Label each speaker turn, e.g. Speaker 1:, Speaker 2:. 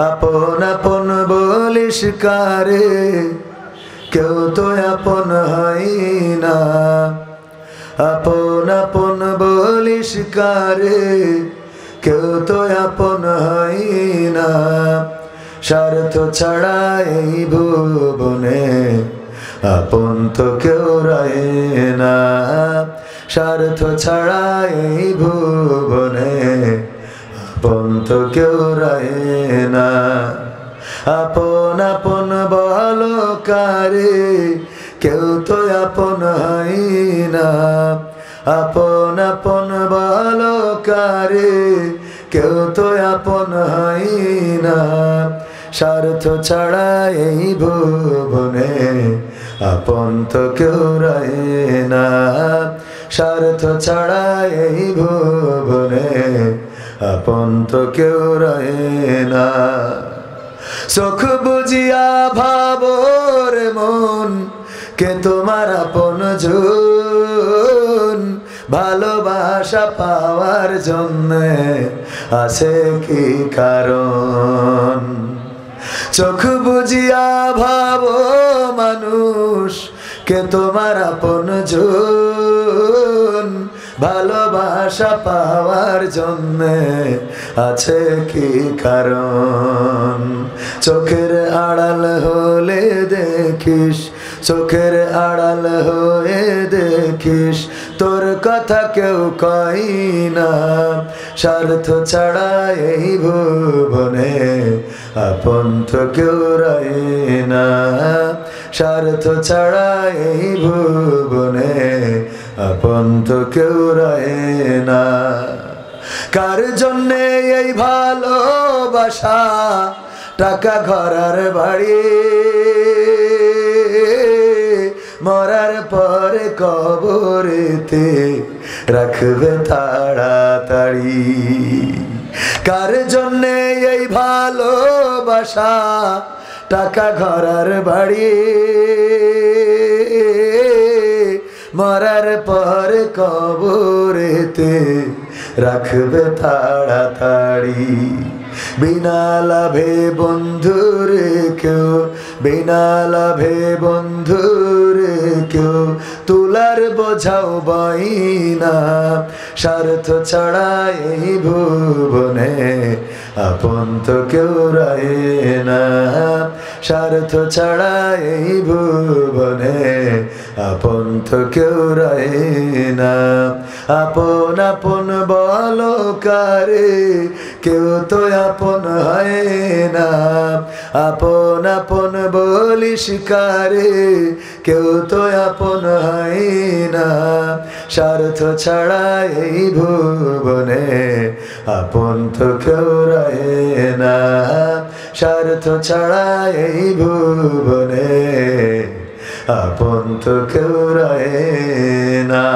Speaker 1: আপন আপন বলিস কারে, কেউ তো আপন হয় না। আপন আপন বলিস কারে, কেউ তো আপন হয় না। স্বার্থ ছাড়া এই ভুবনে আপন তো কেউ রয় না। স্বার্থ ছাড়া এই ভুবনে আপন তো কেউ রয় না। আপন আপন বলো কারে, কেউ তো আপন হয় না। আপন আপন বলো কারে, কেউ তো আপন হয় না। স্বার্থ ছাড়া এই ভুবনে আপন তো কেউ রয় না। স্বার্থ ছাড়া এই ভুবনে আপন তো কেউ রয় না। চোখ বুঝিয়া ভাবর মন, কে তোমার আপনজন। ভালোবাসা পাওয়ার জন্যে আছে কি কারণ? চোখ বুঝিয়া ভাবো মানুষ, কে তোমার আপনজন। ভালোবাসা পাওয়ার জন্যে আছে কি কারণ? চোখের আড়াল হলে দেখিস, চোখের আড়াল হয়ে দেখিস, তোর কথা কেউ কয় না। স্বার্থ ছাড়া এই ভুবনে আপন তো কেউ রয় না। স্বার্থ ছাড়া এই ভুবনে আপন তো কেউ রয় না। কার জন্যে এই ভালোবাসা, টাকা ঘর আর বাড়ি, মরার পরে কবরেতে রাখবে তাড়াতাড়ি। কার জন্যে এই ভালোবাসা, টাকা ঘর আর বাড়ি, মরার পরে কবরেতে রাখবে তাড়াতাড়ি। বিনা লাভে বন্ধুরে কেউ, বিনা লাভে বন্ধুরে কেউ তুলার বোঝাও বই না। স্বার্থ ছাড়া এই ভুবনে আপন তো কেউ রয় না। স্বার্থ ছাড়া এই ভুবনে আপন তো কেউ রয় না। আপন আপন বলো কারে, কেউ তো আপন হয় না। আপন আপন বলিস কারে, কেউ তো আপন হয় না। স্বার্থ ছাড়া এই ভুবনে আপন তো কেউ রয় না। স্বার্থ ছাড়া এই ভুবনে আপন তো কেউ রয় না।